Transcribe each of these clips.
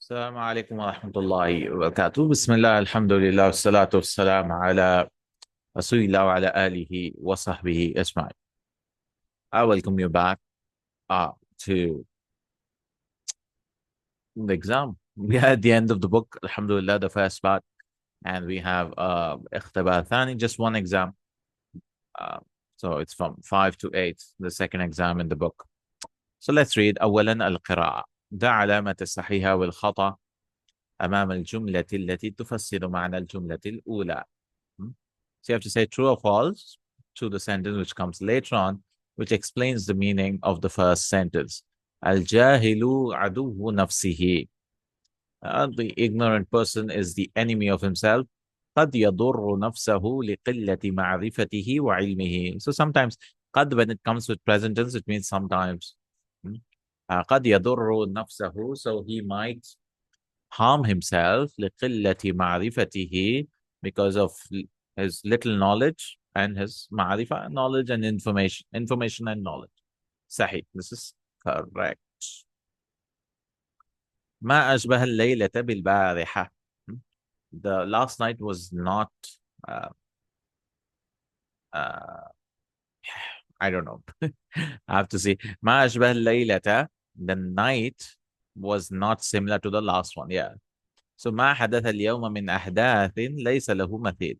السلام عليكم ورحمة الله وبركاته. بسم الله الحمد لله والصلاة والسلام على رسول الله وعلى آله وصحبه أجمعين. I welcome you back to the exam. We are at the end of the book, Alhamdulillah, the first part, and we have اختبار ثاني, just one exam. Uh, so it's from 5 to 8, the second exam in the book. So let's read. أولا القراءة. ده علامة الصحيح والخطأ أمام الجملة التي تفسر معنى الجملة الأولى. So you have to say true or false to the sentence which comes later on, which explains the meaning of the first sentence. Al-jahilu aduhu nafsihi. The ignorant person is the enemy of himself. قد يضر نفسه لقلة معرفته وعلمه. So sometimes, قد, when it comes with present tense, it means sometimes. قد يضر نفسه, so he might harm himself لقلة معرفته, because of his little knowledge and his ma'rifah, knowledge and information and knowledge. Sahih, this is correct. ما أشبه الليلة بالبارحة. The last night was not uh, uh, I don't know. I have to see. ما أشبه الليلة, the night was not similar to the last one. Yeah. So ما حدث اليوم من أحداث ليس له مثيل.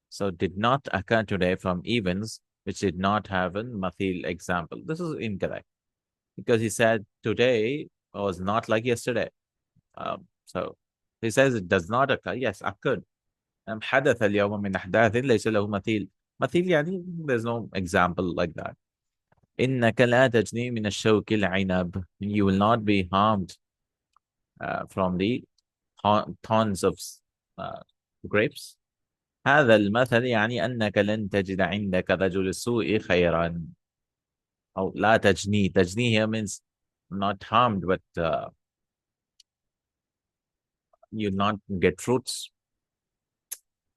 So did not occur today from events which did not have a mathil example. This is incorrect, because he said today was not like yesterday. So he says it does not occur. Yes, occurred. حدث اليوم من أحداث ليس له مثيل. مثيل يعني there's no example like that. إنك لا تجني من الشوك العنب. You will not be harmed from the thorns of grapes. هذا المثل يعني أنك لن تجد عندك رجل السوء خيرا. أو لا تجني. تجني here means not harmed, but you not get fruits.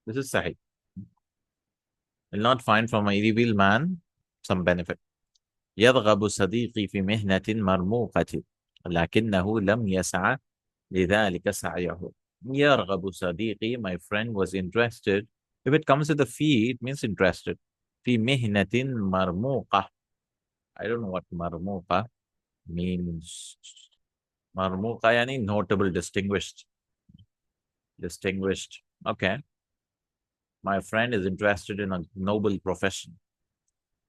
This is sahih. Will not find from a evil man some benefit. يرغب صديقي في مهنة مرموقة لكنه لم يسعى لذلك سعيه. يرغب صديقي, my friend was interested. If it comes with a fee, it means interested. في مهنة مرموقة. I don't know what marmuqa means. Marmuqa yani notable, distinguished. Distinguished. Okay. My friend is interested in a noble profession.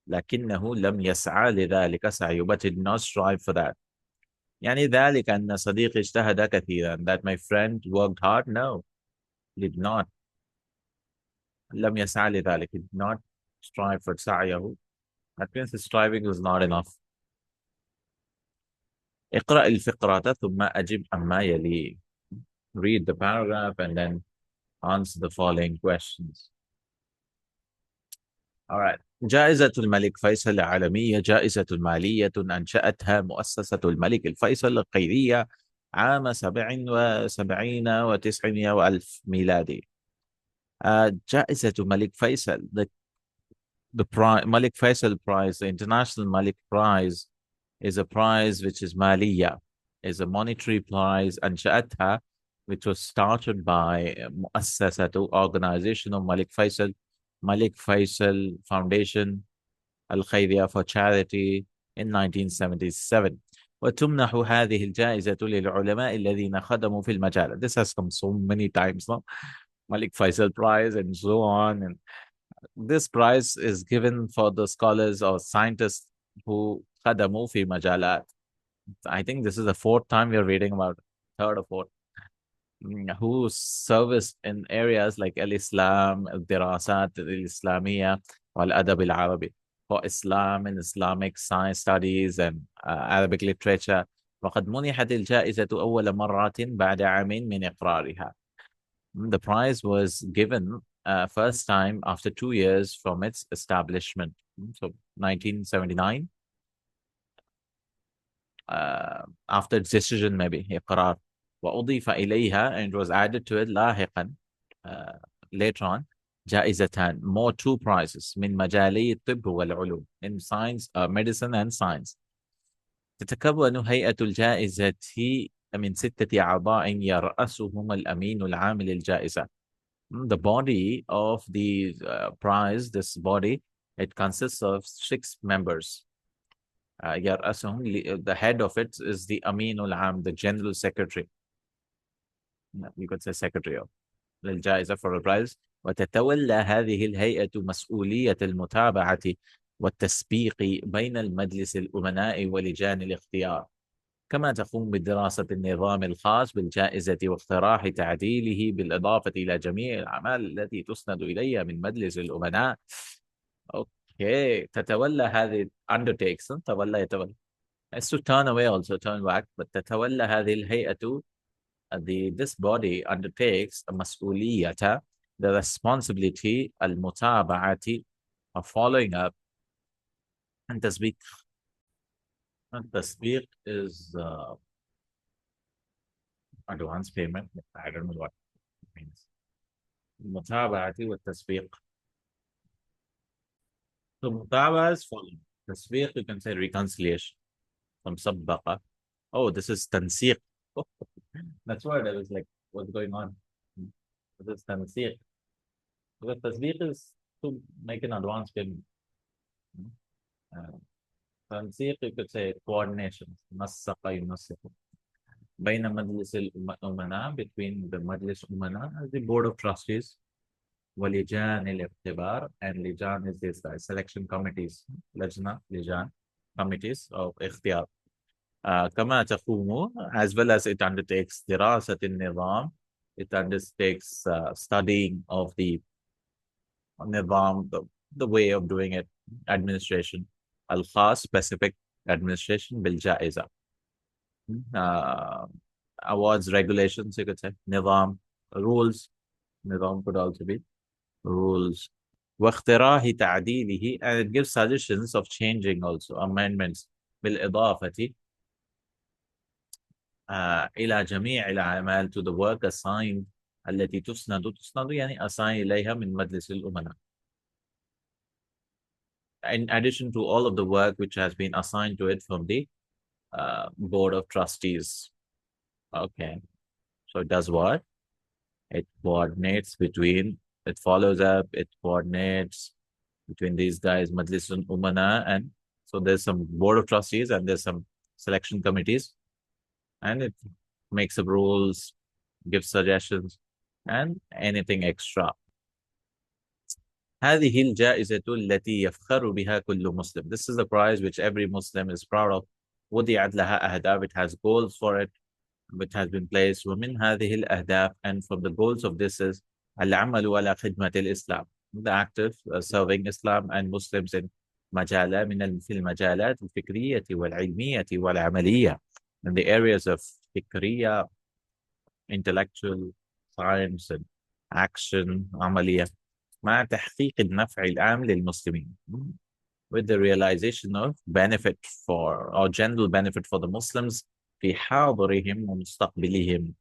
لكنه لم يسعى لذلك سعيه, but did not strive for that. يعني ذلك أن صديقي اجتهد كثيرا. That my friend worked hard? No, did not. لم يسعى لذلك, did not strive for سعيه. That means his striving was not enough. اقرأ الفقرة ثم أجب عما يلي. Read the paragraph and then answer the following questions. All right. جائزة الملك فيصل العالمية جائزة مالية أنشأتها مؤسسة الملك الفيصل الخيرية عام 77 و900 وألف ميلادي. جائزة ملك فيصل, the Malik Faisal Prize, the International Malik Prize, is a prize which is maliya, is a monetary prize, أنشأتها, which was started by مؤسسة, organization of Malik Faisal Foundation Al-Khairiyya, for charity, in 1977. وتمنح هذه الجائزة للعلماء الذين خدموا في المجال. This has come so many times now. Malik Faisal Prize and so on. And this prize is given for the scholars or scientists who خدموا في مجالات. I think this is the fourth time we're reading about it. Third or fourth. Who serviced in areas like al-Islam, al-Dirasat al-Islamiyya, wal-Adab al-Arabi, for Islam and Islamic science studies and Arabic literature. وقد منحت الجائزة أول مرة بعد عامين من إقرارها. The prize was given first time after 2 years from its establishment. So 1979. After its decision, maybe إقرار. وأضيف إليها, and it was added to it لاحقا, later on, جائزتان, more 2 prizes, من مجالي الطب والعلوم, in science, medicine and science. تتكون هيئة الجائزة من 6 أعضاء يرأسهم الأمين العام للجائزة. The body of the prize, this body, it consists of 6 members. يرأسهم, the head of it is the أمين العام, the general secretary. You could say secretary of للجائزة for a prize. وتتولى هذه الهيئة مسؤولية المتابعة والتسبيق بين المجلس الأمناء ولجان الاختيار، كما تقوم بدراسة النظام الخاص بالجائزة واقتراح تعديله، بالإضافة إلى جميع الأعمال التي تسند إليها من مجلس الأمناء. أوكي، تتولى هذه undertakes، تولى يتولى. It's to turn away also, turn back, but تتولى هذه الهيئة, this body undertakes مسؤولية, the responsibility, المتابعة, of following up, and تسبيق. And tasbih is advance payment. I don't know what it means. المتابعة والتسبيق. So متابعة is following. تسبيق, you can say reconciliation. From سبق. Oh, this is تنسيق. Oh, that's what I was like, what's going on? This is تنسيق. Because تسبيق is to make an advance payment. تنسيق, you could say coordination. نسق ينسق. بين مجلس الأمناء, between the مجلس الأمناء, the board of trustees, ولجان الاختبار, and لجان is this selection committees, لجان committees of اختيار. كما تقوم, as well as it undertakes دراسة النظام, it undertakes studying of the نظام, the way of doing it, administration, الخاص, specific administration بالجائزة. Awards, regulations, you could say, نظام, rules, نظام could also be rules. واقتراح تعديله, and it gives suggestions of changing also, amendments, بالإضافة إلى جميع الأعمال, to the work assigned, التي تسند يعني assign إليها من مجلس الأمناء. In addition to all of the work which has been assigned to it from the board of trustees. Okay, so it does what? It coordinates between, it follows up, it coordinates between these guys, Majlis Umana, and so there's some board of trustees and there's some selection committees, and it makes up rules, gives suggestions, and anything extra. هذه الجائزة التي يفخر بها كل مسلم. This is the prize which every Muslim is proud of. وضعت لها أهداف, it has goals for it, which has been placed. ومن هذه الأهداف, and from the goals of this is العمل على خدمة الإسلام, the active serving Islam and Muslims in في المجالات الفكرية والعلمية والعملية, in the areas of فكرية, intellectual, science, and action, عملية, مع تحقيق النفع العام للمسلمين, with the realization of benefit for, or general benefit for the Muslims, في حاضرهم ومستقبلهم,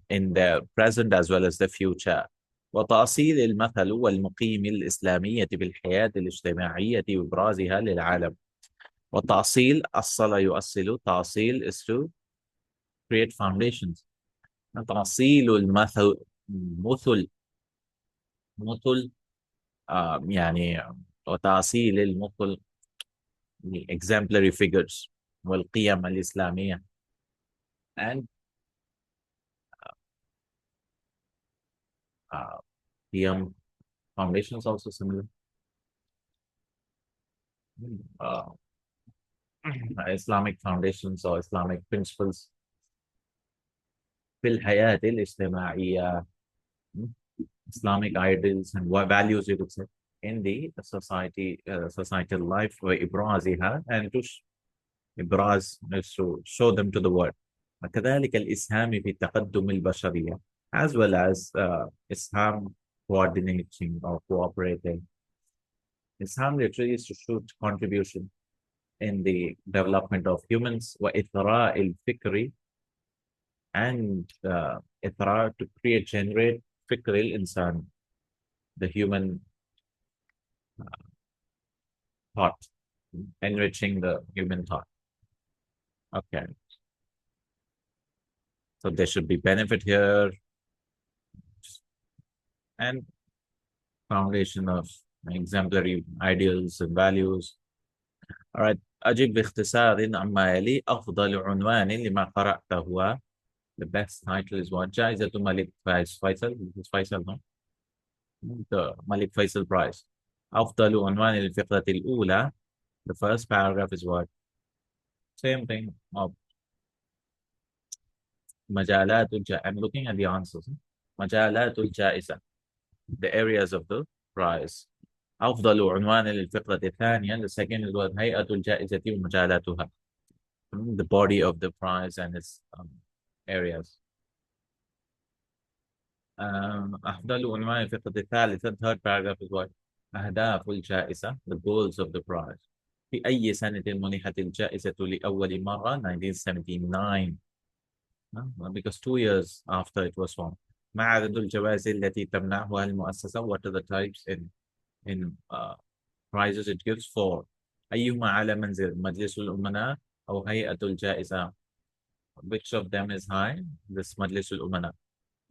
in their present as well as the future. وتأصيل المثل والمقيم الإسلامية بالحياة الاجتماعية وإبرازها للعالم. وتأصيل, أصل يؤصل, تأصيل is to create foundations. تأصيل المثل, مثل يعني, وتأصيل المثل, exemplary figures, والقيم الإسلامية, and قيم, foundations also similar. Islamic foundations or Islamic principles في الحياة الاجتماعية, Islamic ideals and values, you could say, in the society, societal life, وإبرازها, and to إبراز is to show them to the world. وكذلك الإسهام في تقدم البشرية, as well as Islam coordinating or cooperating. Islam literally is to show contribution in the development of humans, وإثراء الفكر, and إثراء, to create, generate فكر الإنسان, the human thought, enriching the human thought. Okay. So there should be benefit here and foundation of exemplary ideals and values. All right. أجب باختصار عما يلي. أفضل عنوان لما قرأته هو. The best title is what? جائزة ملك فيصل. This is Faisal, no? The Malik Faisal Prize. أفضل عنوان للفقرة الأولى. The first paragraph is what? Same thing. Of مجالات I'm looking at the answers. مجالات الجائزة. The areas of the prize. أفضل عنوان للفقرة الثانية. The second is what? هيئة الجائزة ومجالاتها. The body of the prize and its areas. أفضل عنوان الفقرة الثالثة. Third paragraph is what? أهداف الجائزة. The goals of the prize. في أي سنة منحت الجائزة لأول مرة؟ 1979. Because 2 years after it was formed. ما عدد الجوائز التي تمنحها المؤسسة? What are the types in prizes it gives for? أيهما على منزل؟ مجلس الأمناء أو هيئة الجائزة? Which of them is high? This مجلس الأمناء.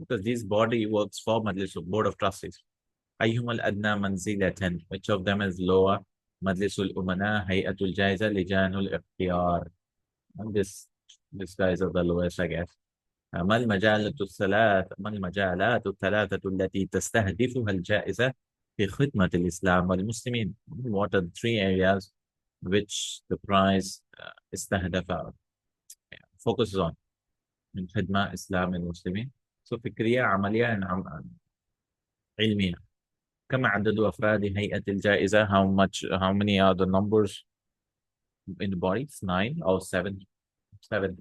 Because this body works for مجلس Board of Trustees. أيهما الأدنى منزلة? Which of them is lower? مجلس الأمناء، هيئة الجائزة، لجان الاختيار. And this guys are the lowest, I guess. ما المجالات الثلاثة التي تستهدفها الجائزة في خدمة الإسلام والمسلمين? What are the three areas which the prize استهدف focuses on من خدمة إسلام المسلمين؟ So فكرية، عملية، علمية. كم عدد أفراد هيئة الجائزة? How many are the numbers in the body? 9 or 7? 7.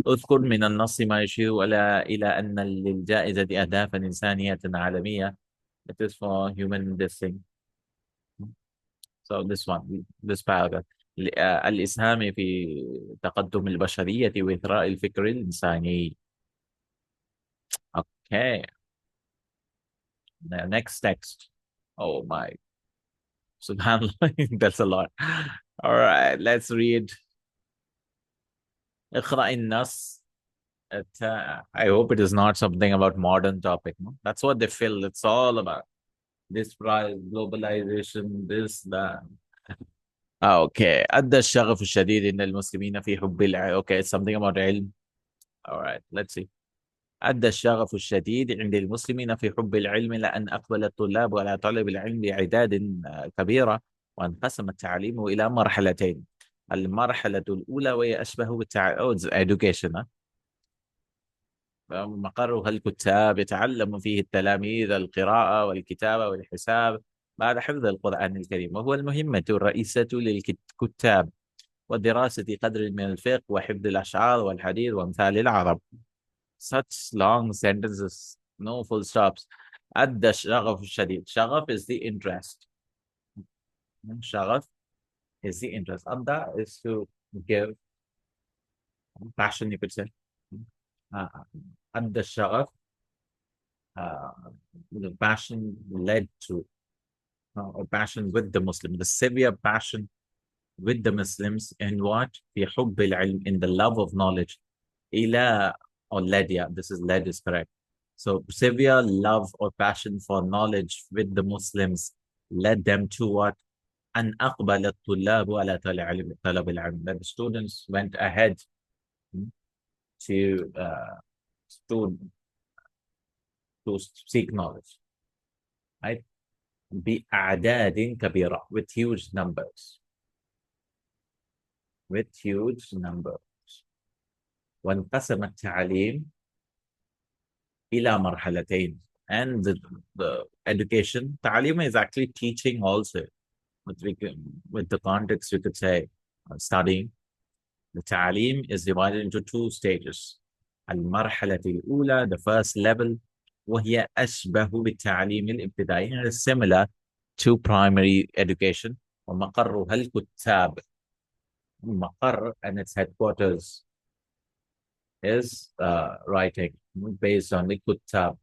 اذكر من النص ما يشير إلى أن للجائزة أهدافا إنسانية عالمية. It is for human this thing. So this paragraph. الإسهام في تقدم البشرية وإثراء الفكر الإنساني. Okay. The next text. Oh my. Subhanallah. That's a lot. All right. Let's read. اقرأ النص. I hope it is not something about modern topic. No? That's what they feel. It's all about this price, globalization, this, that. Okay. أدى الشغف الشديد عند المسلمين في حب العلم. Okay, it's something about علم. All right, let's see. أدى الشغف الشديد عند المسلمين في حب العلم لأن أقبل الطلاب على طلب العلم بأعداد كبيرة، وانقسم التعليم إلى مرحلتين. المرحلة الأولى وهي أشبه education. مقرها الكتاب، يتعلم فيه التلاميذ القراءة والكتابة والحساب بعد حفظ القرآن الكريم، وهو المهمة الرئيسة للكتاب، ودراسة قدر من الفقه وحفظ الأشعار والحديث وأمثال العرب. Such long sentences, no full stops. أدى الشغف الشديد. شغف is the interest. شغف is the interest. أدى is to give. Passion, you could say. أدى الشغف. The passion led to, or passion with the Muslim, the severe passion with the Muslims in what? في حب العلم, in the love of knowledge. إلى, or led, yeah, this is led is correct. So severe love or passion for knowledge with the Muslims led them to what? أن أقبل الطلاب على طلب العلم. That the students went ahead to seek knowledge, right? بأعداد كبيرة, with huge numbers. With huge numbers. وانقسم التعليم إلى مرحلتين. And the education, تعليم is actually teaching also. With the context, we could say studying. The تعليم is divided into 2 stages. المرحلة الأولى, the first level, وهي أشبه بالتعليم الابتدائي, is similar to primary education. ومقرها الكتاب. مقر and its headquarters is writing, based on the كتاب.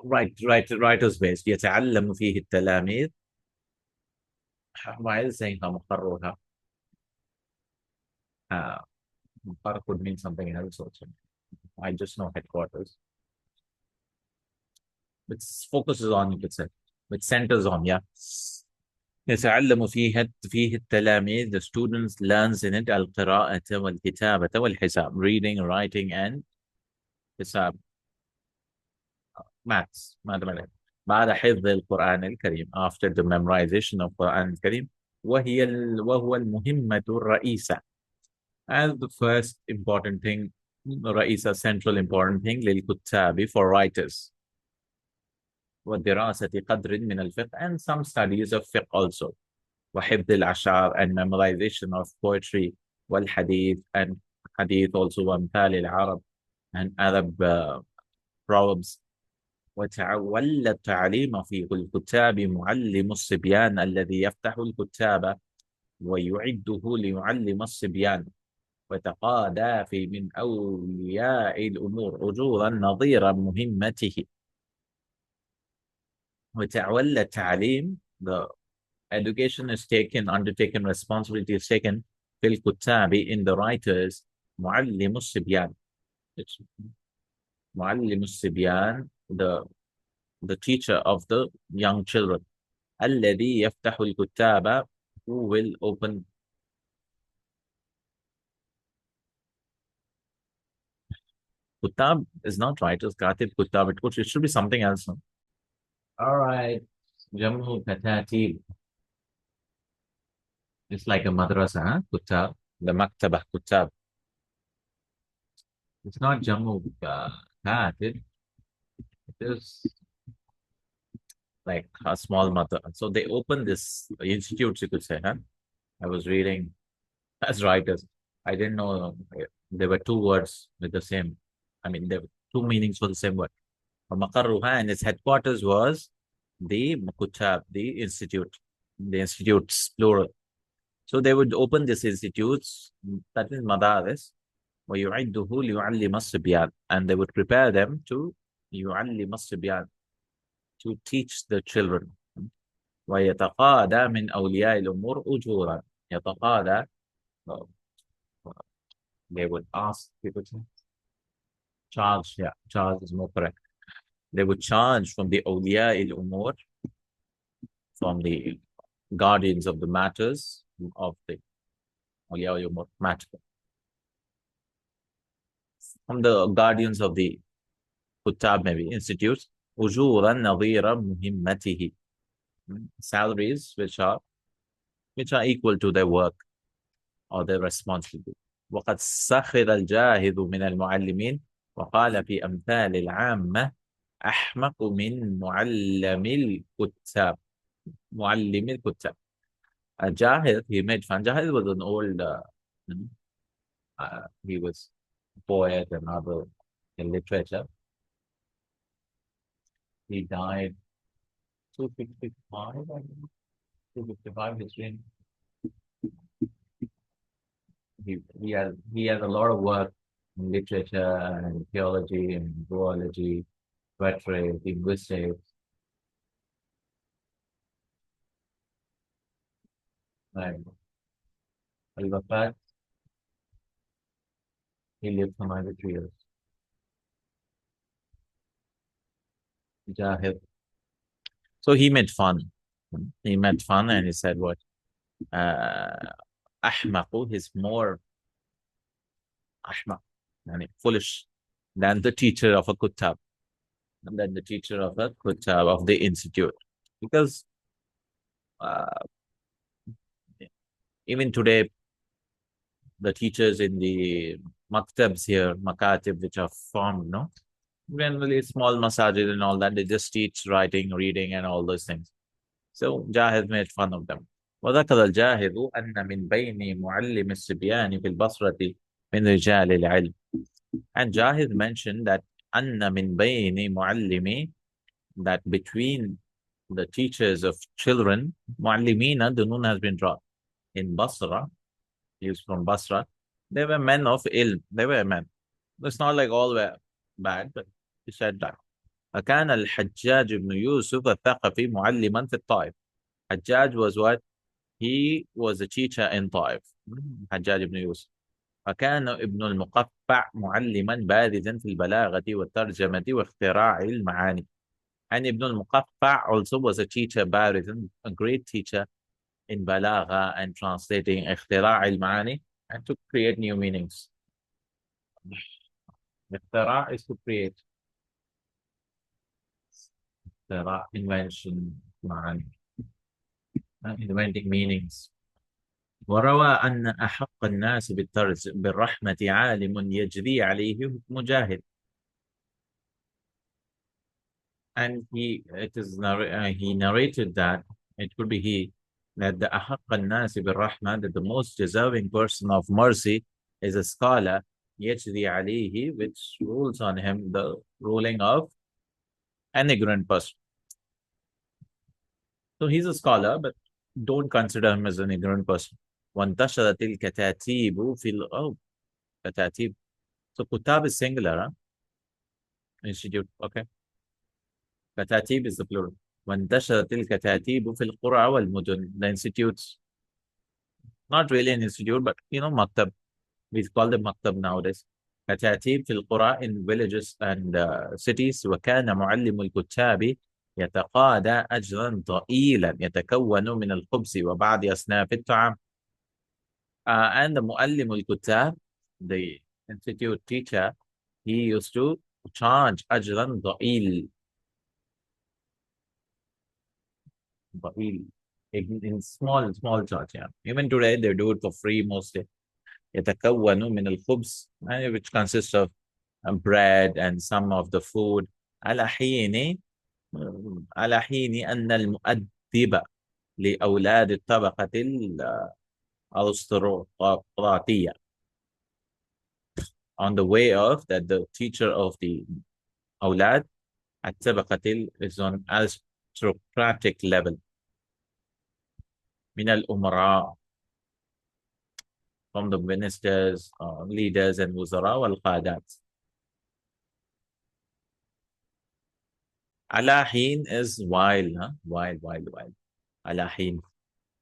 Writers based. يتعلم فيه التلاميذ. Why is saying مقرها? Uh, Farah could mean something else also. I just know headquarters, which focuses on, you could say, which centers on, yeah. يتعلم فيه التلاميذ, the students learns in it القراءة والكتابة والحساب, reading, writing and حساب, maths, mathematics. بعد حفظ القرآن الكريم, after the memorization of Quran الكريم, وهو المهمة الرئيسة, as the first important thing, رئيسة, central important thing للكتاب, for writers, ودراسة قدر من الفقه, and some studies of fiqh also, وحفظ الأشعار, and memorization of poetry, والحديث, and hadith also, وأمثال العرب, and Arab proverbs. وتولى التعليم في الكتاب معلم الصبيان الذي يفتح الكتاب ويعده ليعلم الصبيان، وتقاضى في من أولياء الأمور أجورا نظير مهمته. وتولى التعليم, the education is taken, undertaken, responsibility is taken في الكتاب, in the writers, معلم الصبيان. It's معلم الصبيان, the teacher of the young children. الذي يفتح الكتاب, who will open. Kutab is not writers, Katib, Kutab. It should be something else. No? All right. Jammu Katatib. It's like a madrasa, huh? Kutab. The Maktabah Kutab. It's not Jammu Katib. It is like a small mother. So they opened this institute, you could say, huh? I was reading as writers. I didn't know there were two words with the same. I mean, there were two meanings for the same word. Maqarruha, and its headquarters was the Mukutab, the institutes, plural. So they would open these institutes, that is madaris, وَيُعِدُّهُ لِيُعَلِّمَ الصِّبْيَانِ, and they would prepare them to يُعَلِّمَ الصِّبْيَانِ, to teach the children. وَيَتَقَادَى مِنْ أَوْلِيَاءِ الْأُمُورِ أُجُورًا. يَتَقَادَى, they would ask people to charge, yeah, charge is more correct. They would charge from the awliya al-umur, from the guardians of the matters of the awliya al-umur matter, from the guardians of the kutab, maybe institutes, ujuran nadira muhimmatihi, salaries which are equal to their work or their responsibility. وقد سخر الجاهد من المعلمين وقال في أمثال العامة أحمق من معلم الكتاب. معلم الكتاب. Jahid, he made fun. Jahid was an old, he was a poet and other in literature. He died 255, I think. 255 is when he has a lot of work in literature and theology and zoology, poetry, linguistics. And Al-Wafat, he lived for 93 years. Jahid. So he made fun. He made fun and he said what? Ahmaqu, he's more ahmaq, foolish than the teacher of a kutab, than the teacher of a kutab of the institute. Because uh, even today, the teachers in the maktabs here, makatib, which are formed, no? Generally small masajid and all that, they just teach writing, reading, and all those things. So Jahid made fun of them. وذكر الجاهد أن من بين معلم الصبيان في البصرة من رجال العلم. And Jahid mentioned that أن من بين معلمي, that between the teachers of children, معلمين, the noon has been dropped. In Basra, he is from Basra, they were men of ilm. They were men. It's not like all were bad, but he said that. كان الحجاج بن يوسف الثقفي معلما في الطائف. Hajjaj was what? He was a teacher in Taif. Hajjaj ibn Yusuf. فكان ابن المقفع معلما بارزا في البلاغة والترجمة واختراع المعاني. And Ibn al-Muqaffa also was a teacher, Barizan, a great teacher in balagha and translating اختراع المعاني and to create new meanings. اختراع is to create. اختراع invention معاني inventing meanings. وروى أن أحق الناس بالرحمة عالم يجري عليه حكم جاهل. And he narrated that it could be he that the أحق الناس بالرحمة, that the most deserving person of mercy is a scholar يجري عليه, which rules on him the ruling of an ignorant person. So he's a scholar, but don't consider him as an ignorant person. وانتشرت الكتاتيب في كتاتيب. So kutab is singular, huh? Institute, okay. كتاتيب is the plural. وانتشرت الكتاتيب في القرى والمدن. The institutes, not really an institute, but maktab. We call them maktab nowadays. كتاتيب في القرى, in villages and cities. وكان معلم الكتاب يتقاضى أجرا ضئيلا يتكون من الخبز وبعض أصناف الطعام. And the معلم الكتاب, the institute teacher, he used to charge أجرا ضئيل. In small charge, yeah. Even today they do it for free mostly. يتكون من الخبز, which consists of bread and some of the food. على حين أن المؤدب لأولاد الطبقة الأرستقراطية, on the way of that the teacher of the أولاد الطبقة is on aristocratic level. من الأمراء, from the ministers, leaders and وزراء والقادات. على حين is while, huh? while. على حين,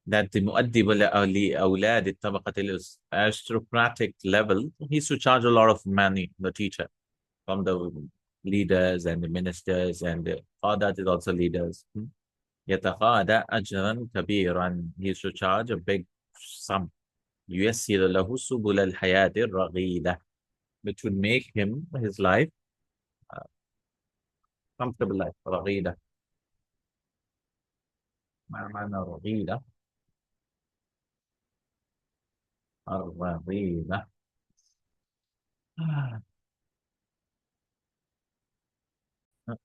that the مؤدب لأولاد الطبقة aristocratic level, he used to charge a lot of money, the teacher, from the leaders and the ministers, and the قادات is also leaders. يتقاضى أجرا كبيرا, he used to charge a big sum. ييسر له سبل الحياة الرغيدة, which would make his life comfortable life. رغيدة, ما معنى رغيدة؟ الرغيدة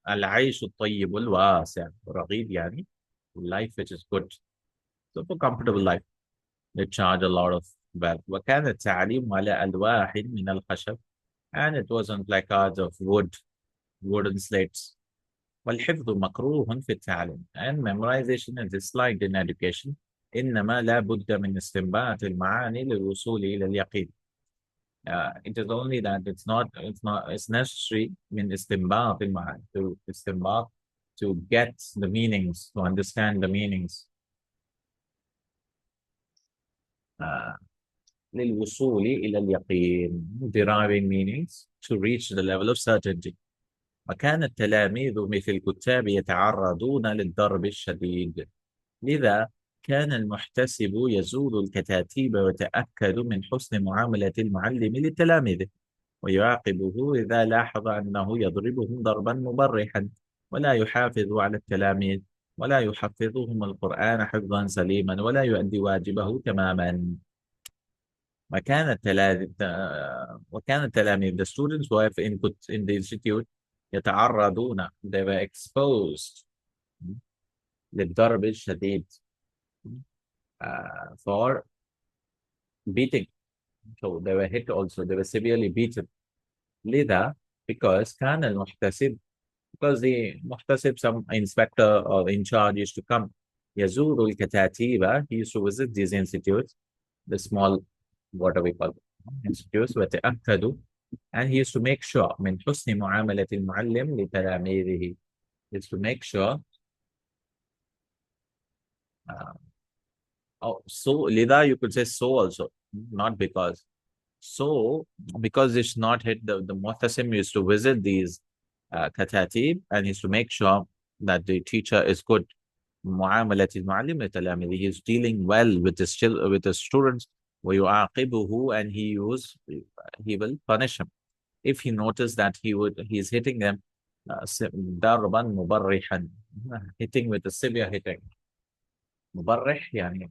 العيش الطيب الواسع. رغيد يعني life which is good, so for comfortable life they charge a lot of wealth. وكان التعليم على ألواح من الخشب, and it was on placards of wooden slates. والحفظ مكروه في التعليم, and memorization is disliked in education. إنما لا بد من استنباط المعاني للوصول إلى اليقين. It is only that it's necessary من استنباط المعاني, to استنباط, to get the meanings, to understand the meanings. للوصول إلى اليقين, deriving meanings to reach the level of certainty. وكان التلاميذ مثل الكتاب يتعرضون للضرب الشديد, لذا كان المحتسب يزور الكتاتيب ويتأكد من حسن معاملة المعلم لتلاميذه, ويعاقبه إذا لاحظ أنه يضربهم ضربا مبرحا, ولا يحافظ على التلاميذ, ولا يحفظهم القرآن حفظا سليما, ولا يؤدي واجبه تماما. وكان التلاميذ, the students who have input in the institute, يتعرضون, they were exposed للضرب الشديد, for beating. So they were hit also, they were severely beaten. لذا, because كان المحتسب, because the muhtasib, some inspector or in charge, used to come. يزور الكتاتيب, he used to visit these institutes, the small, what do we call it, institutes. وتأكدوا, and he used to make sure من حسن معاملة المعلم لتلاميذه, he used to make sure. So لذا, you could say so also, not because. So, because it's not hit, the Muhtasim used to visit these katatib and used to make sure that the teacher is good. معاملة المعلم لتلاميذه. He is dealing well with with the students. ويعاقبه, and he will punish him if he noticed that he is hitting them ضربا مبرحا, hitting with a severe hitting. مبرح يعني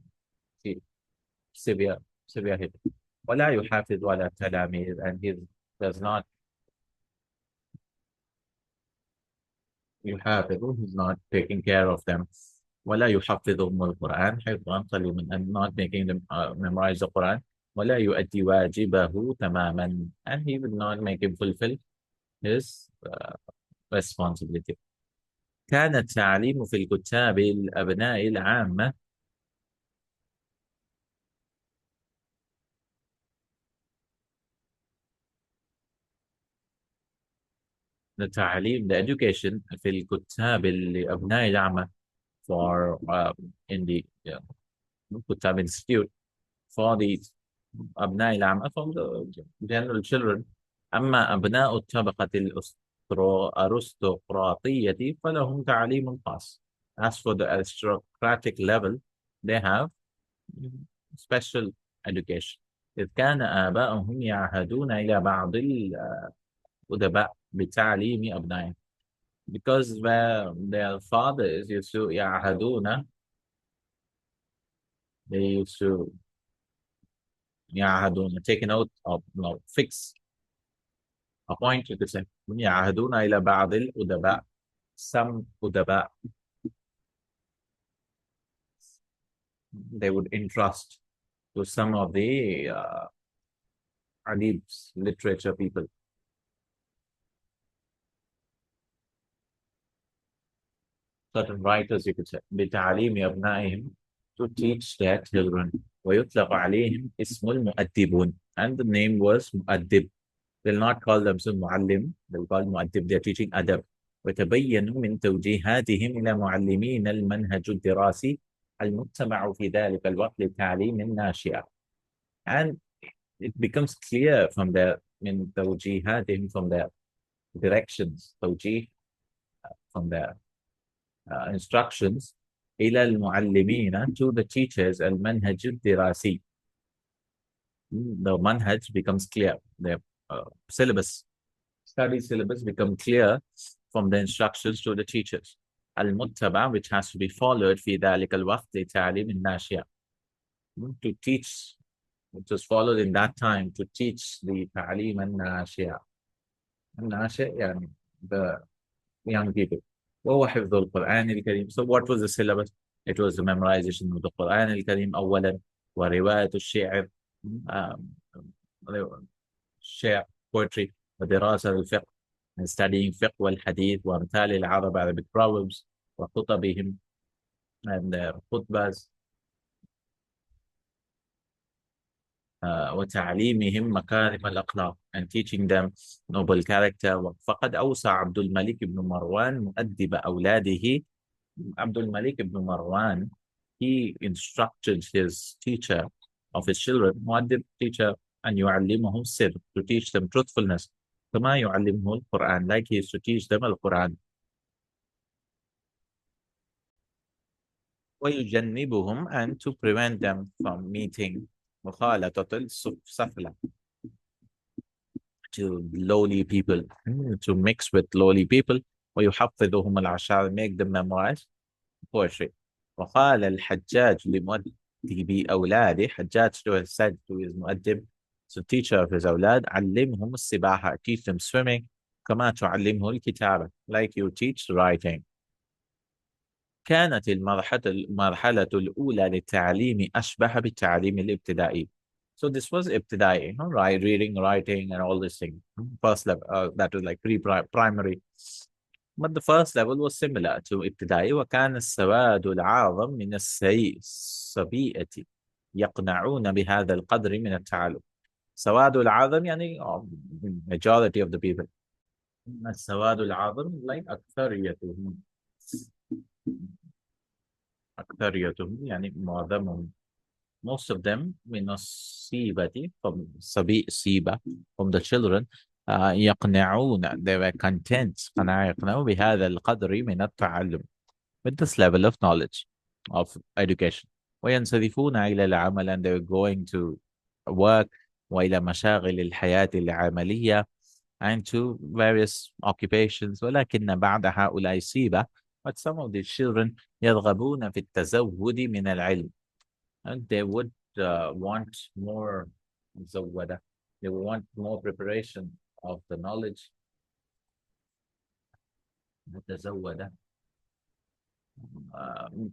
severe severe hitting. ولا يحافظ على التلاميذ, and he does not يحافظ, he's not taking care of them. ولا يحفظهم القرآن حفظا سليما, and not making them memorize the Quran. ولا يؤدي واجبه تماما, and he will not make him fulfill his responsibility. كان التعليم في الكتاب الأبناء العامة. the education في الكتاب الأبناء العامة for in the كتاب institute for the أبناء العامة, from the general children. أما أبناء الطبقة الأرستقراطية فلهم تعليم خاص. As for the aristocratic level, they have special education. إذ كان آباؤهم يعهدون إلى بعض الأدباء بتعليم أبنائهم. Because their fathers used to يعهدون, they used to يعهدون, take a note of, no, fix, appoint, you could say. يعهدون إلى بعض الأدباء, some أدباء, they would entrust to some of the adibs, literature people. Certain writers, you could say, بتعليم أبنائهم, to teach their children. ويطلق عليهم اسم المؤدبون, and the name was مؤدب. They'll not call themselves معلم, they'll call مؤدب, they're teaching adab. وتبين من توجيهاتهم إلى معلمين المنهج الدراسي المتبع في ذلك الوقت للتعليم الناشئة. And it becomes clear from their من توجيهاتهم, from their directions, توجيه, from their instructions إلى المعلمين, to the teachers, المنهج الدراسي. The manhaj becomes clear. The syllabus, study syllabus become clear from the instructions to the teachers. المتبع, which has to be followed في ذلك الوقت لتعليم الناشئة. To teach, which was followed in that time, to teach the تعليم الناشئة. الناشئ يعني the young people. وهو حفظ القرآن الكريم. So what was the syllabus? It was the memorization of the Quran الكريم أولا, ورواية الشعر, شعر, poetry, ودراسة الفقه, and studying fiqh والحديث وأمثال العرب, Arabic proverbs, وخطبهم, and khutbas, وتعليمهم مكارم الأخلاق, and teaching them noble character. فقد أوصى عبد الملك بن مروان مؤدب أولاده. Abdul Malik ibn Marwan, he instructed his teacher of his children, muaddib, teacher, and يعلمهم السر, to teach them truthfulness. كما يعلمه القرآن, like he used to teach them القرآن. ويجنبهم, and to prevent them from meeting مخالطة السفلى, to lowly people, to mix with lowly people. ويحفظهم العشر, make them memorize poetry. وقال الحجاج لمؤدب أولاده, Hajjaj said to his مؤدب, so teacher of his أولاد, علمهم السباحة, teach them swimming, كما تعلمه الكتابة, like you teach writing. كانت المرحلة الأولى للتعليم أشبه بالتعليم الابتدائي. So this was ابتدائي, right? Reading, writing, and all these things. First level, that was like pre-primary. But the first level was similar to ابتدائي. وكان السواد العاظم من السبيئة يقنعون بهذا القدر من التعلم. سواد العاظم يعني majority of the people. السواد العاظم like أكثريتهم يعني معظمهم. most of them من الصيبة from الصيبة from the children يقنعون they were content قناعة يقنعوا بهذا القدر من التعلم with this level of knowledge of education وينصرفون إلى العمل and they were going to work وإلى مشاغل الحياة العملية and to various occupations ولكن بعد هؤلاء الصيبة but some of the children يرغبون في التزود من العلم and they would want more زودة they would want more preparation of the knowledge متزودة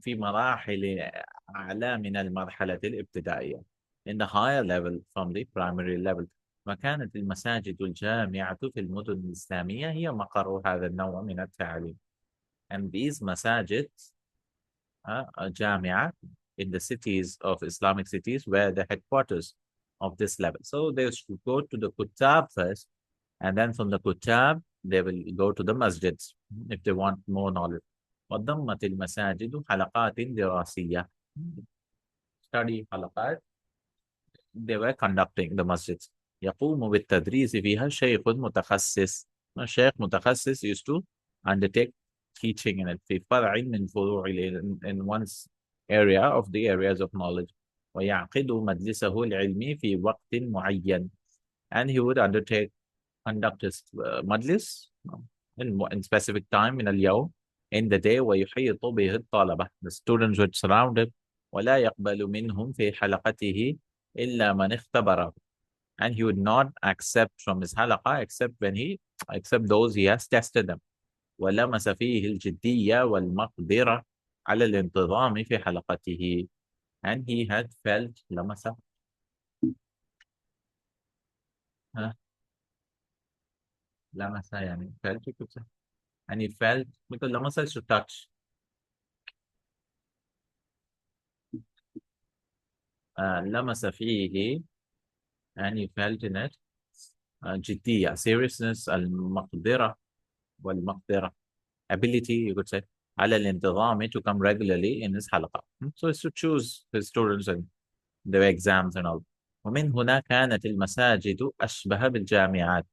في مراحل أعلى من المرحلة الابتدائية in the higher level from the primary level وكانت المساجد الجامعة في المدن الإسلامية هي مقر هذا النوع من التعليم and these مساجد جامعة in the cities of Islamic cities were the headquarters of this level. So they should go to the Kutab first, and then from the Kutab, they will go to the masjids if they want more knowledge. وضمت المساجد حلقات دراسية. Study حلقات. They were conducting the masjids. يقوم بالتدريس فيها شيخ متخصص. A شيخ متخصص used to undertake teaching in it في فرع من فروع in one's area of the areas of knowledge ويعقد مجلسه العلمي في وقت معين and he would conduct his مجلس in specific time من اليوم in the day ويحيط به الطلبة the students would surround him ولا يقبل منهم في حلقته إلا من اختبره and he would not accept from his حلقة except those he has tested them ولمس فيه الجدية والمقدرة على الانتظام في حلقته and he had felt لمس لمس يعني felt you could say and he felt because لمس is to touch لمس فيه and he felt in it جدية seriousness المقدرة والمقدرة ability you could say على الانتظام to come regularly in his حلقة so it's to choose his students and their exams and all ومن هنا كانت المساجد أشبه بالجامعات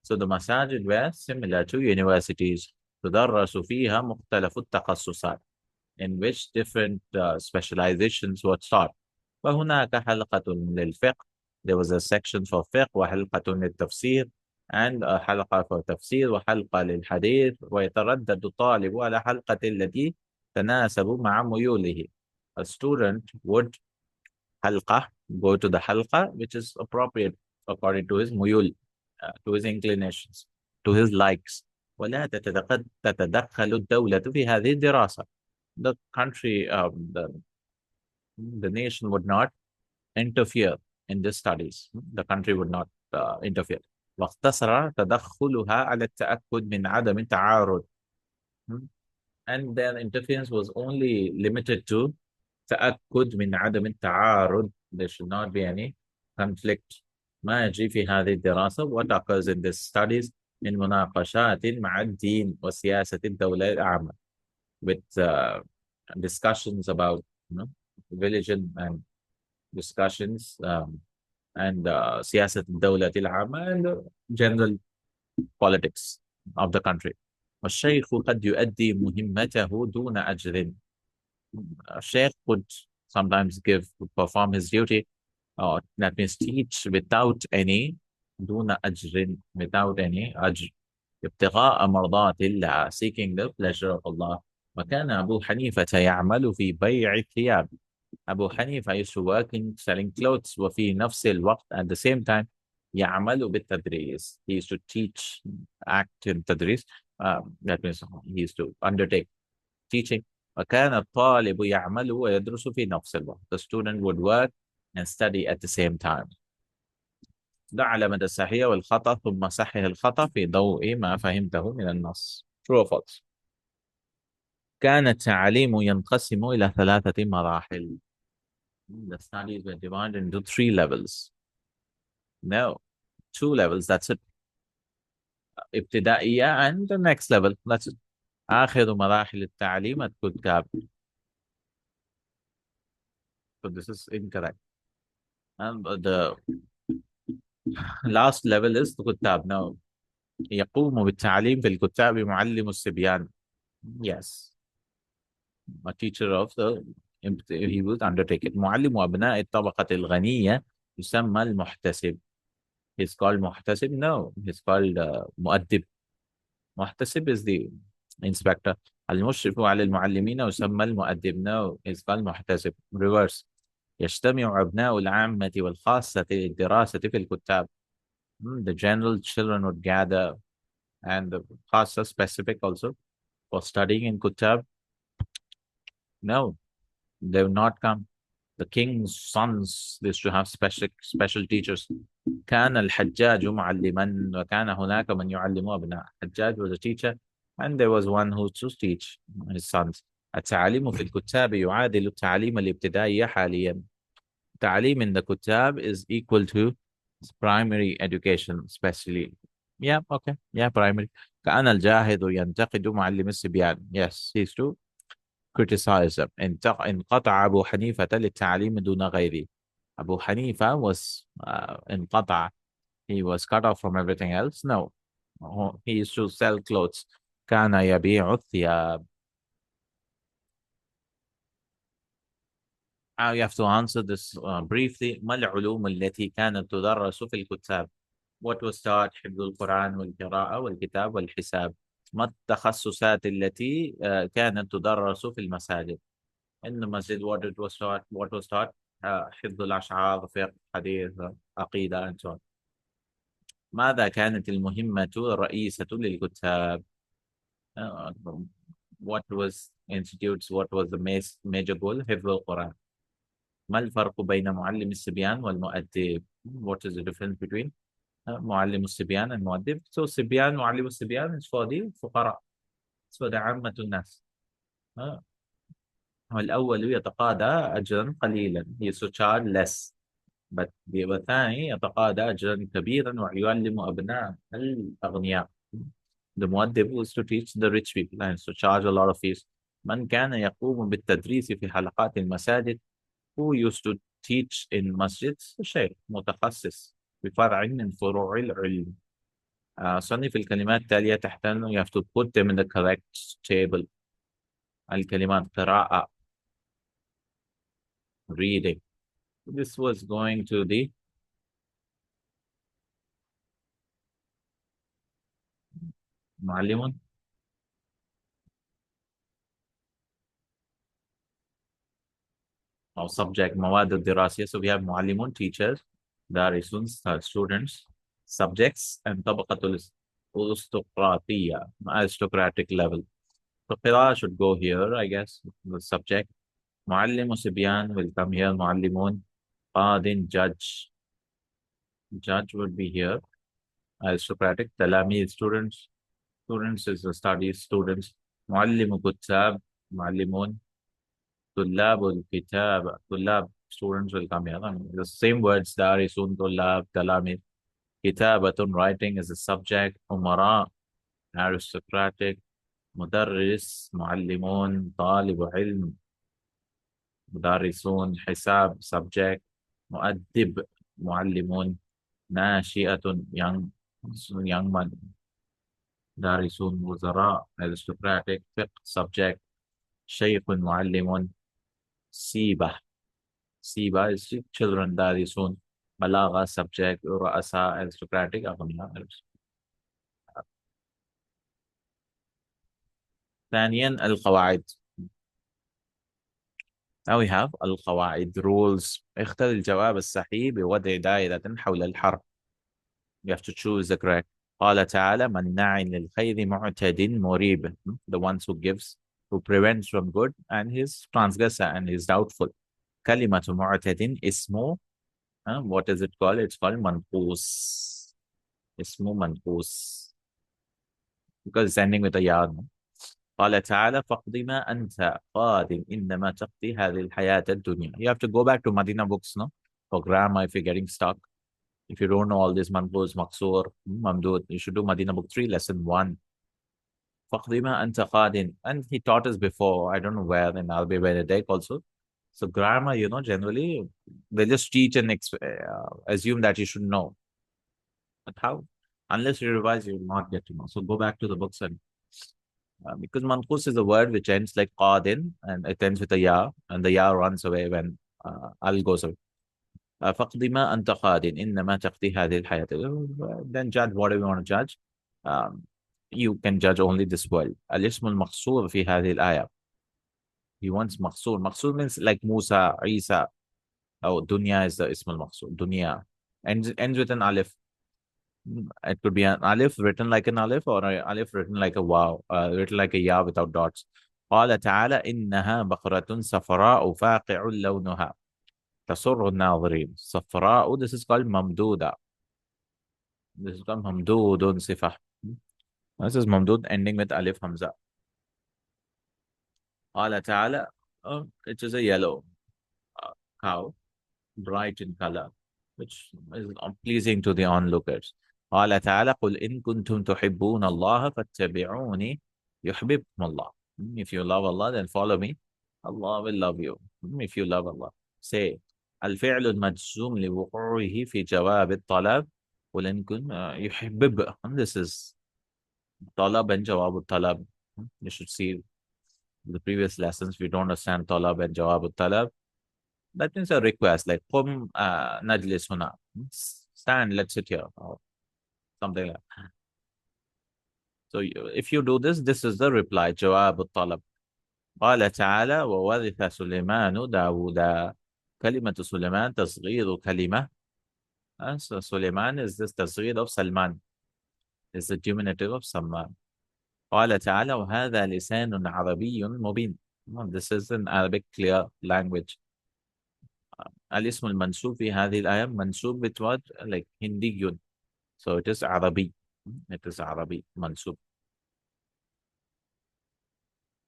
so the masajid were similar to universities تدرس فيها مختلف التخصصات in which different specializations were taught وهناك حلقة للفقه there was a section for فقه وحلقة للتفسير and a حلقة for تفسير وحلقة للحديث ويتردد الطالب على حلقة التي تناسب مع ميوله a student would حلقة go to the حلقة which is appropriate according to his ميول to his inclinations to his likes ولا تتدخل الدولة في هذه الدراسة the country the nation would not interfere in the studies the country would not interfere واقتصر تدخلها على التأكد من عدم التعارض and their interference was only limited to تأكد من عدم التعارض there should not be any conflict ما يجري في هذه الدراسة what occurs in these studies من مناقشات مع الدين وسياسة الدولة العامة with discussions about religion and discussions and سياسة الدولة العامة and general politics of the country والشيخ قد يؤدي مهمته دون أجر a sheikh would sometimes perform his duty or that means teach without any دون أجر without any أجر ابتغاء مرضات الله seeking the pleasure of Allah وكان أبو حنيفة يعمل في بيع الثياب أبو حنيفة used to work in selling clothes وفي نفس الوقت at the same time يعمل بالتدريس he used to teach act in تدريس that means he used to undertake teaching وكان الطالب يعمل ويدرس في نفس الوقت the student would work and study at the same time ضع علامة الصحيح والخطأ ثم صحح الخطأ في ضوء ما فهمته من النص true or false كان التعليم ينقسم إلى 3 مراحل the studies were divided into 3 levels no 2 levels that's it ابتدائية and the next level that's it آخر مراحل التعليم الكتاب So this is incorrect. And the last level is the كتاب. Now يقوم بالتعليم في الكتاب معلم الصبيان. Yes, a teacher of the he would undertake it. معلم أبناء الطبقة الغنية يسمى المحتسب. He's called محتسب. No, he's called مؤدب. محتسب is the inspector. المشرف على المعلمين يسمى المؤدب. No, he's called محتسب. Reverse. يجتمع أبناء العامة والخاصة للدراسة في الكتاب. The general children would gather, and the خاصة specific also, for studying in kutab. No, they will not come. The king's sons used to have special teachers. كان الحجاج معلما وكان هناك من يعلم أبناء. Hajjaj was a teacher, and there was one who to teach his sons. التعليم في الكتاب يعادل التعليم الابتدائي حاليا. تعليم in the kutab is equal to primary education, especially. Yeah, okay. Yeah, primary. كأن الجاهد ينتقد معلم الصبيان. Yes, he's to criticize them. انقطع أبو حنيفة للتعليم دون غيره. Abu Hanifa was انقطع. He was cut off from everything else. No. He used to sell clothes. كان يبيع الثياب. You have to answer this briefly. ما العلوم التي كانت تدرس في الكتاب؟ What was taught؟ حفظ القرآن والقراءة والكتاب والحساب. ما التخصصات التي كانت تدرس في المساجد؟ In the masjid, what was taught حفظ الأشعار، فقه، حديث، عقيدة and so on. ماذا كانت المهمة الرئيسة للكتاب؟ uh, what was institutes, what was the major goal؟ حفظ القرآن. ما الفرق بين معلم الصبيان والمؤدب؟ What is the difference between معلم الصبيان and مؤدب؟ So صبيان، معلم الصبيان is for the فقراء. It's for the عامة الناس. والأول يتقاضى أجرا قليلا. He is to charge less. But والثاني يتقاضى أجرا كبيرا ويعلم أبناء الأغنياء. The مؤدب was to teach the rich people and to charge a lot of fees. من كان يقوم بالتدريس في حلقات المساجد. Who used to teach in masjids؟ شيخ متخصص بفرع من فروع العلم. صنف الكلمات التالية تحت. You have to put them in the correct table. الكلمات قراءة, reading. This was going to the معلم or subject مواد الدراسية. So we have معلمون, teachers, دارسون, students, subjects, and طبقة الأرستقراطية, aristocratic level. So قراءة should go here, I guess, the subject. معلم صبيان will come here. معلمون. قاضٍ, judge. Judge would be here. Aristocratic. تلاميذ, students. Students is the studies, students. معلم كتاب, معلمون. طلاب الكتاب, طلاب, students will come here. I mean, the same words, دارسون, طلاب, تلاميذ. كتابة, writing is the subject. أمراء, aristocratic. مدرس, معلمون. طالب علم, مدرسون. حساب, subject. مؤدب, معلمون. ناشئة, young man. دارسون. وزراء, aristocratic. فقه, subject. شيخ, معلم. سيبة is children. دارسون. بلاغة, subject. رؤساء, aristocratic. أغنياء. ثانيا القواعد. Now we have القواعد, rules. اختر الجواب الصحيح بوضع دائرة حول الحرف. You have to choose the correct. قال تعالى مناع للخير معتد مريب. The ones who gives, who prevents from good, and his transgressor and his doubtful. كلمة معتد اسمه. What is it called? It's called منقوص. اسمه منقوص because it's ending with a yad. قال تعالى فاقض ما أنت قادم إنما تقضي هذه الحياة الدنيا. You have to go back to Madina books, no? For grammar, if you're getting stuck. If you don't know all this manquz, maqsoor, mamdud, you should do Madina book 3, lesson 1. فاقض ما أنت قادم. And he taught us before, I don't know where, in Arabiyya Yadayk also. So grammar, generally they just teach and assume that you should know. But how? Unless you revise, you will not get to know. So go back to the books and because manqus is a word which ends like qadin and it ends with a ya, and the ya runs away when al goes away. فَاقْضِ مَا أَنْتَ قَادٍ إِنَّمَا تَقْضِي هَذِهِ الْحَيَاةِ. Then judge whatever you want to judge. Um, you can judge only this world. الاسم المقصور في هذه الآية. He wants مقصور. مقصور means like Musa, Isa. Oh, dunya is the ism al-maqsoor. Dunya. Ends with an alif. It could be an alif written like an alif or an alif written like a wow, written like a ya without dots. قال تعالى إنها بقرة صفراء فاقع لونها تسر الناظرين. صفراء, this is called mamduda. This is called mamdudun sifah. This is mamdud ending with alif hamza. قال تعالى, it is a yellow cow, bright in color, which is pleasing to the onlookers. قال تعالى قل إن كنتم تحبون الله فاتبعوني يحببكم الله. If you love Allah, then follow me. Allah will love you. If you love Allah. Say الفعل المجزوم لوقوعه في جواب الطلب قل إن كن يحبب. This is طلب and جواب الطلب. You should see the previous lessons. We don't understand طلب and جواب الطلب. That means a request, like قم نجلس هنا. Stand, let's sit here. Or something like that. So if you do this, this is the reply. جواب الطلب. قال تعالى وورث سليمان داوود. كلمة سليمان تصغير كلمة. So Suleiman is this تصغير of Salman. Is the diminutive of Salman. قال تعالى وهذا لسان عربي مبين. This is an Arabic clear language. الاسم المنسوب في هذه الآية منسوب with what? Like هندي. So it is عربي. It is عربي منسوب.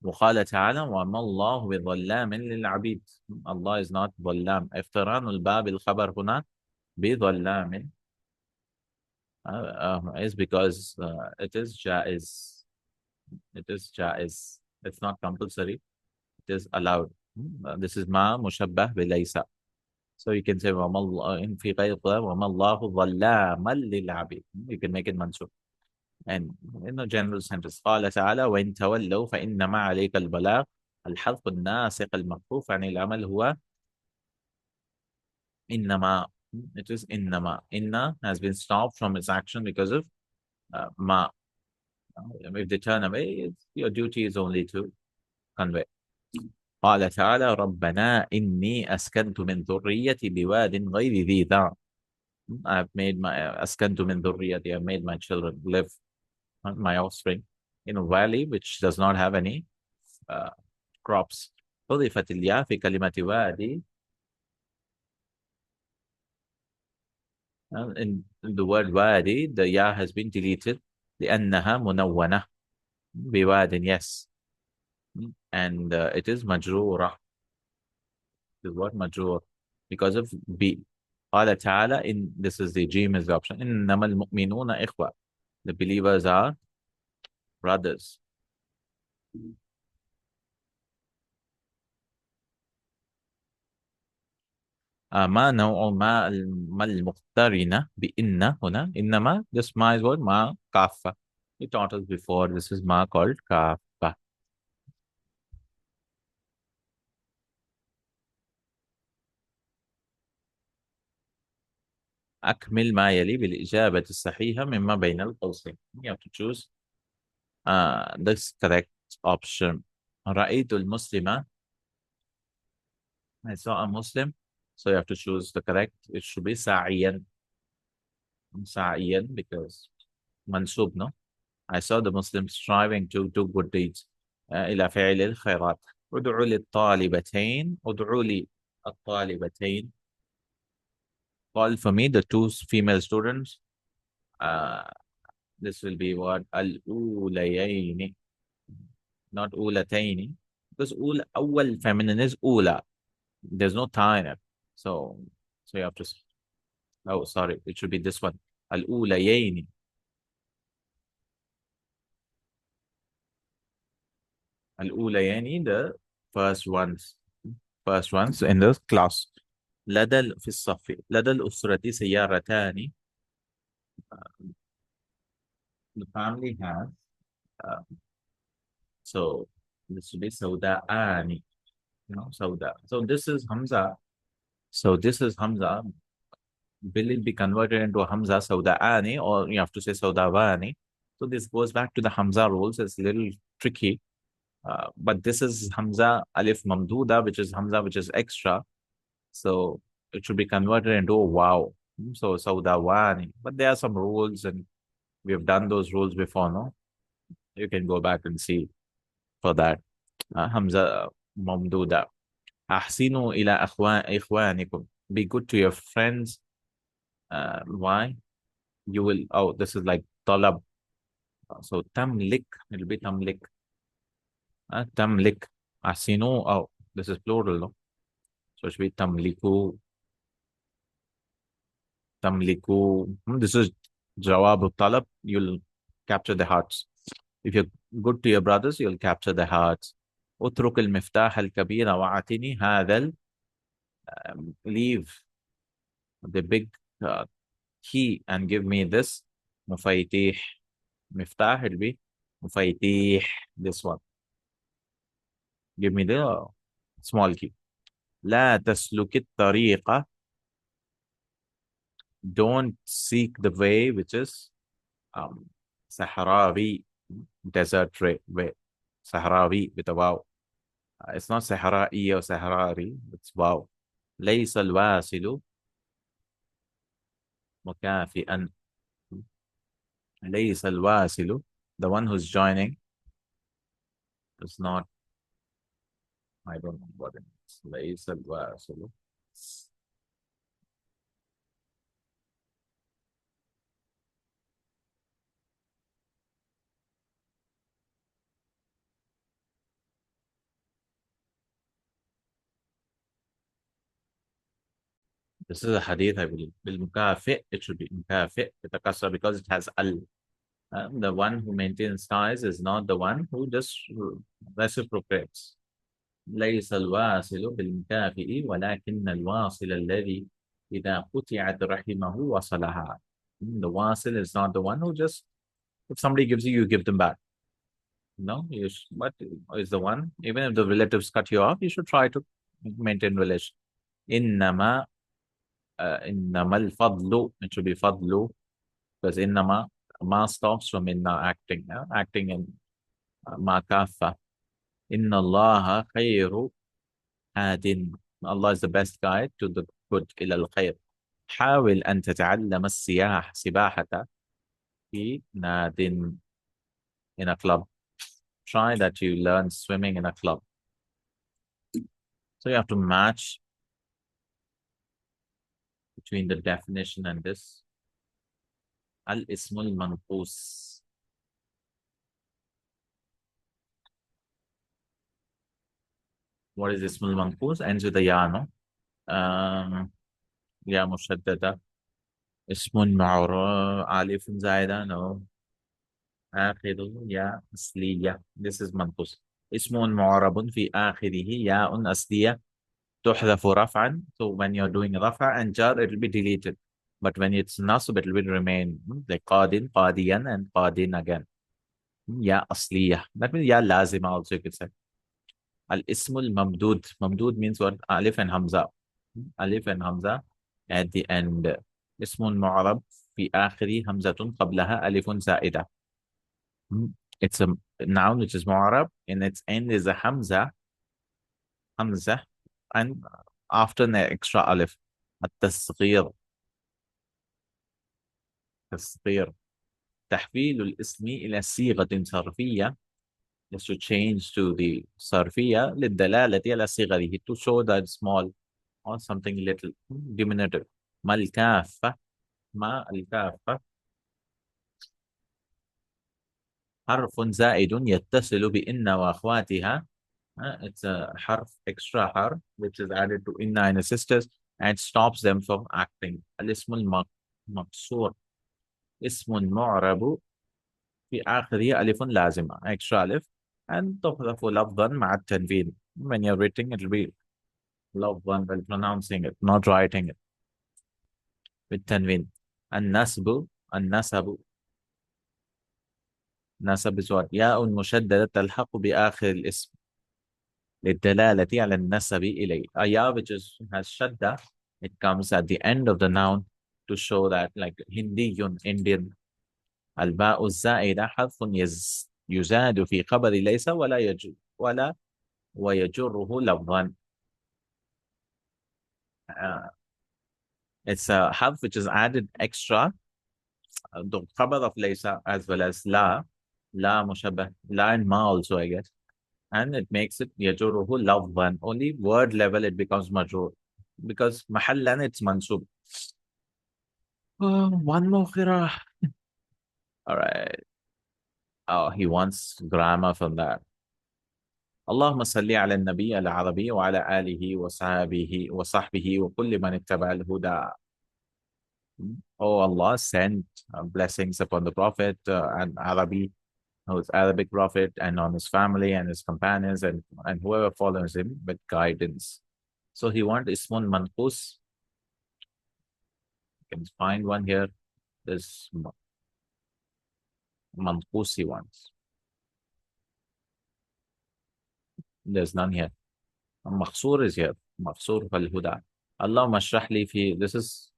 وقال تعالى وما الله بظلام للعبيد. Allah is not ظلام. اقتران الباب الخبر هنا بظلام is because it is جائز. It is جائز. It's not compulsory. It is allowed. This is ما مشبه بليس. So you can say وما الله in في غير وما الله ظلاما للعبيد. You can make it منسوب. And in a general sentence قال تعالى وإن تولوا فإنما عليك البلاغ. الحذف الناسق المخفوف عن العمل هو إنما. It is إنما. إن has been stopped from its action because of ما. If they turn away, your duty is only to convey. قال تعالى ربنا إني أسكنت من ذريتي بواد غير ذي ذرع. I have made my أسكنت من ذريتي. I have made my children live, my offspring, in a valley which does not have any crops. حذفت الياء في كلمة وادي. In the word wadi, the ya has been deleted. لأنها منونة. بواد, yes. And it is majrura. The word majrur because of B. قال تعالى in this is the Jim is the option. إنما المؤمنون إخوة. The believers are brothers. ما نوع ما المقترنة بإن هنا. إنما this ma is what? ما كافة. We taught us before. This is ma called كافة. أكمل ما يلي بالإجابة الصحيحة مما بين القوسين. You have to choose this correct option. رأيت المسلمة. I saw a Muslim. So you have to choose the correct. It should be ساعيا. ساعيا because منسوب, no? I saw the Muslims striving to do good deeds. إلى فعل الخيرات. ادعوا للطالبتين. ادعوا لي الطالبتين. Call for me the two female students. This will be what? الأوليين. Not أولتين. Because أول feminine is أولى. There's no ta in it. So you have to. Oh, sorry. It should be this one. الأوليين. الأوليين, the first ones. first ones in the class. في الصف لدى الأسرة سيارتان. The family has uh, so this will be سوداءان. سوداء. So this is Hamza. So this is Hamza. Will it be converted into Hamza Sauda'ani, or you have to say Saudawani? So this goes back to the Hamza rules. It's a little tricky. But this is Hamza Alif Mamduda, which is Hamza, which is extra. So it should be converted into a wow. So Saudawani. But there are some rules, and we have done those rules before, no? You can go back and see for that. Hamza Mamduda. أحسنوا إلى إخوانكم. Be good to your friends. Why? You will, oh, this is like talab. So tamlik, it'll be tamlik. Tamlik. Asinu, oh, this is plural, no? So it should be tamliku. Tamliku. This is jawab talab. You'll capture the hearts. If you're good to your brothers, you'll capture the hearts. اترك المفتاح الكبير وأعطني هذا leave the big key and give me this مفاتيح. مفتاح, it'll be مفاتيح, this one. Give me the small key. لا تسلك الطريق. Don't seek the way which is Sahrawi, desert way. Sahrawi with a wow. It's not Sahra'i or Sahrari, it's wow. ليس الواصل مكافئا. ليس الواصل, the one who's joining, is not, I don't know what it is. ليس الواصل. This is a hadith, I believe. بالمكافئ, it should be مكافئ بتكسر because it has al. The one who maintains ties is not the one who just reciprocates. ليس الواصل بالمكافئ ولكن الواصل الذي إذا قطعت رحمه وصلها. The wasil is not the one who just, if somebody gives you, you give them back. No, but is the one, even if the relatives cut you off, you should try to maintain relation. إنما إنما الفضل, it should be فضل, because إنما ma stops from inna acting, acting in ma kaffa. Inna Allah khayru hadin. Allah is the best guide to the good, إلى الخير. حاول أن تتعلم سباحة في ناد, in a club. Try that you learn swimming in a club. So you have to match between the definition and this. Al-ismul manqus. What is ismul manqus? Ends with a ya, no? Ya mushaddada. Ismun ma'ura, alif zaida, no. آخره يا أصلية. This is منقوص. اسم معرب في آخره ياء أصلية تحذف رفعا. So when you're doing رفع and jar, it will be deleted. But when it's nasb, it will remain. Like قادٍ, قاديا, and قادٍ again. يا أصلية. That means يا لازمة also, you could say. الاسم الممدود. Mamdud means what? Alif and Hamza. Alif and Hamza at the end. اسم معرب في آخره همزة قبلها ألف زائدة. It's a noun which is mu'arab. In its end is a hamza, and after an extra alif. التصغير. تصغير. تحويل الاسم إلى صيغة صرفية is to change to the صرفية للدلالة على صيغته, to show that small or something little, diminutive. ما الكافة. ما الكافة حرف زائد يتصل بإن وأخواتها. It's a حرف, extra حرف, which is added to inna and sisters and stops them from acting. الاسم المقصور. اسم معرب في آخره ألف لازمة, extra ألف, and تحذف لفظا مع التنوين. When you're writing, it will be Loved one while pronouncing it, not writing it with tanween. النسب النسب نسب is what ياء مشددة تلحق بآخر الاسم للدلالة على النسب إليه. A ya which has shadda, it comes at the end of the noun to show that like Hindiyun, Indian. الباء الزائدة حرف يزاد في خبر ليس ولا ويجره لفظا. Uh, it's a harf which is added extra the khabar of laysa as well as la mushabbah, la and ma also, I guess. And it makes it yajuruhu lafzan. Only word level it becomes majrur. Because mahallan it's mansub. Oh, one more khirah. All right. Oh, he wants grammar from that. اللهم صل على النبي العربي وعلى آله وصحبه وكل من اتبع الهدى. Oh Allah, send blessings upon the Prophet and Arabi, who's Arabic Prophet, and on his family and his companions and whoever follows him with guidance. So he wants Ismun Manqus. You can find one here. There's Manqus he wants. There's none here. Maqsoor is here. Maqsoor fal Huda. Allahumma shrah li fi. This is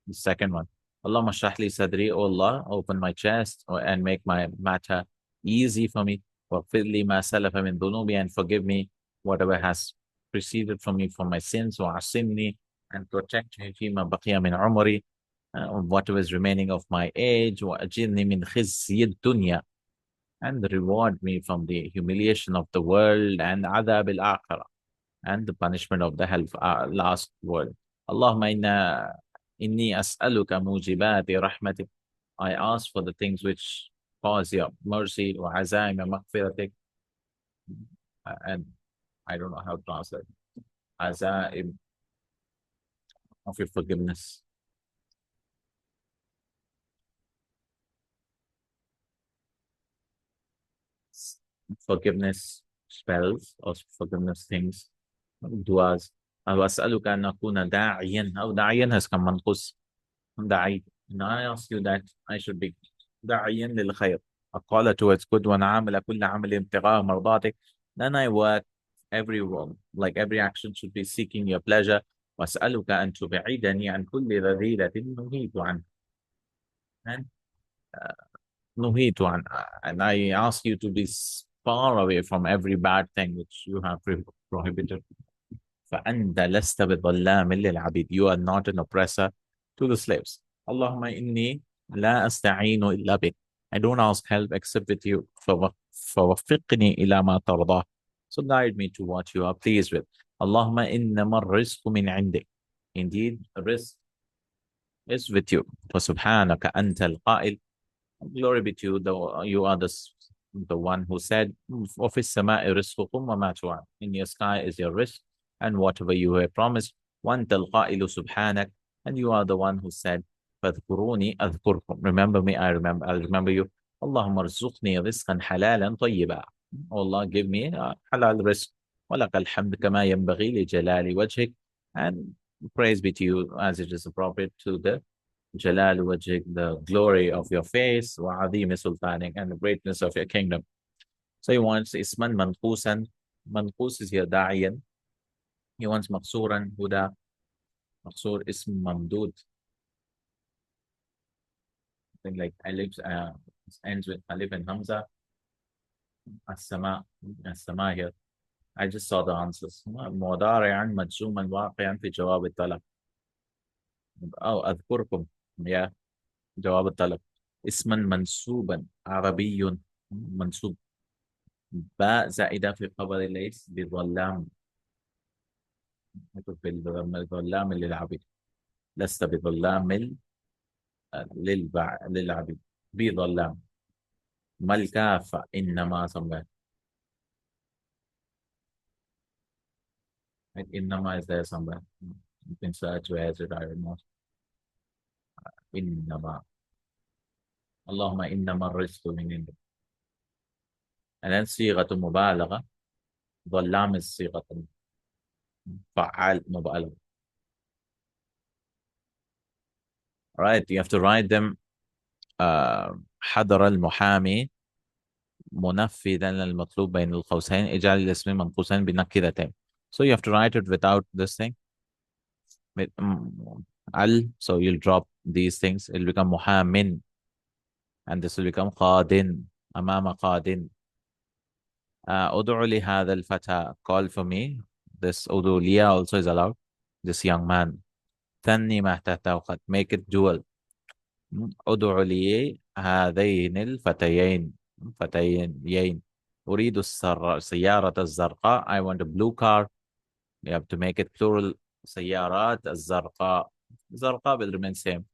the second one. Allahumma shrah li sadri. Oh Allah, open my chest and make my matter easy for me. وَاغْفِرْ لِي مَا سَلَفَ مِنْ ذُنُوبِي, and forgive me whatever has preceded from me from my sins. وَعَصِمْنِي, and protect me فِيمَا بَقِيَ مِنْ عُمْرِي, whatever is remaining of my age. وَأَجِرْنِي مِنْ خِزْيِ الدُّنْيا, and reward me from the humiliation of the world and عَذَابِ الْآخِرَةِ, and the punishment of the hell, last world. Allahumma inni as'aluka mujibati rahmatik. I ask for the things which cause your mercy, wa azaim maghfiratik, and I don't know how to translate. Azaim of your forgiveness. Forgiveness spells or forgiveness things. Duas. وأسألك أن أكون داعيا أو داعيا has come منقوص داعي. And I ask you that I should be داعيا للخير. أقال towards good ونعمل كل عمل ابتغاء مرضاتك. Then I work every work, like every action should be seeking your pleasure. وأسألك أن تبعدني عن كل رذيلة نهيت عنه. And نهيت عنه. And I ask you to be far away from every bad thing which you have prohibited. فأنت لست بظلام للعبيد. You are not an oppressor to the slaves. اللهم إني لا أستعين إلا بك. I don't ask help except with you. فوفقني إلى ما ترضاه. So guide me to what you are pleased with. اللهم إنما الرزق من عندك. Indeed, risk is with you. فسبحانك أنت القائل. Glory be to you, you are the one who said, وفي السماء رزقكم وما توعد. In your sky is your risk and whatever you have promised. وأنت القائل سبحانك, and you are the one who said, فاذكروني أذكركم. Remember me, I'll remember you. اللهم ارزقني رزقا حلالا طيبا. Allah, give me a halal risk. ولك الحمد كما ينبغي لجلال وجهك. And praise be to you as it is appropriate to the Jalal wajhik, the glory of your face, وعظيم سلطانك, and the greatness of your kingdom. So he wants isman manqusan. Manqus is here da'iyan. He wants maqsuran huda. Maqsur ism mamdud. Thing like alif ends with alif and hamza. As-sama. As-sama here. I just saw the answers. مضارعا مجزوما واقعا في جواب الطلب. أو أذكركم. Yeah. جواب الطلب. اسما منسوبا عربي منسوب. باء زائدة في خبر ليس بظلام. بظلام للعبيد. لست بظلام للعبيد. بظلام. ما الكافة إنما سمى. إنما is there somewhere. You can search where is it, I don't know. إنما. اللهم إنما الرزق من عندك. And then صيغة مبالغة. ظلام الصيغة فعال مبالغة. right, you have to write them. حضر المحامي منفذا للمطلوب بين القوسين، اجعل الاسم منقوسين بنكرتين. So you have to write it without this thing. with al, so you'll drop these things. It'll become محام, and this will become قاد. أمام قاد. ادعو لهذا الفتى, call for me. This ادعو لي also is allowed. This young man. ثني ما تحته قد, make it dual. ادعو لي هذين الفتيين. فتيين. أريد السيارة الزرقاء. I want a blue car. You have to make it plural. سيارات الزرقاء. زرقاء will remain same.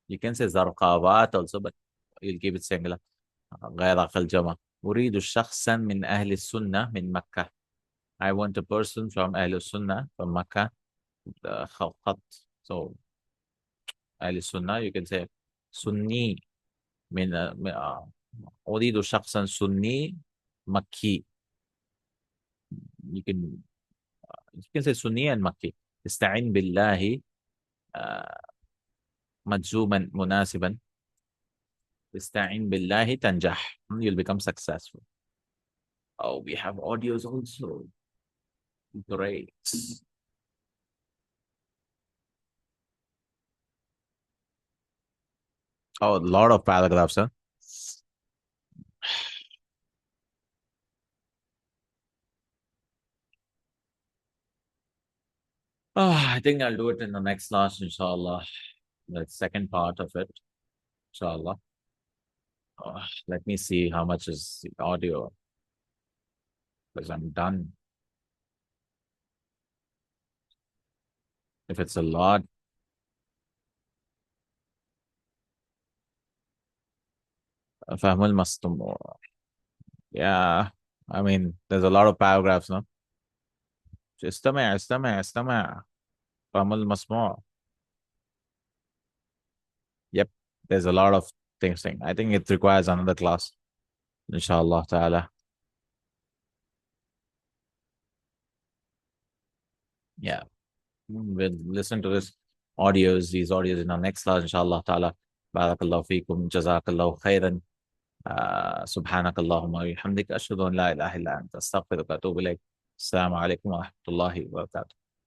You can say زرقاوات also, but you'll keep it singular. غير عقل جمع. أريد شخصا من أهل السنة من مكة. I want a person from أهل السنة from مكة. خط. So أهل السنة you can say سني من أريد شخصا سني مكي. You can say سني and مكي. استعين بالله مجزوما مناسبا. استعين بالله تنجح. You'll become successful. Oh, we have audios also. Great. Oh, a lot of paragraphs, huh? Oh, I think I'll do it in the next class, inshallah. The second part of it, inshallah. Oh, let me see how much is the audio, because I'm done. If it's a lot, فهم المستمع. Yeah, I mean, there's a lot of paragraphs, no? استمع استمع استمع. فهم المسموع. Yep, there's a lot of things. I think it requires another class, inshallah ta'ala. Yeah, we'll listen to these audios in our next class, inshallah ta'ala. Barakallahu feekum, jazakallahu khairan. سبحانك اللهم وبحمدك أشهد أن لا إله إلا أنت أستغفرك وأتوب إليك. السلام عليكم ورحمة الله وبركاته.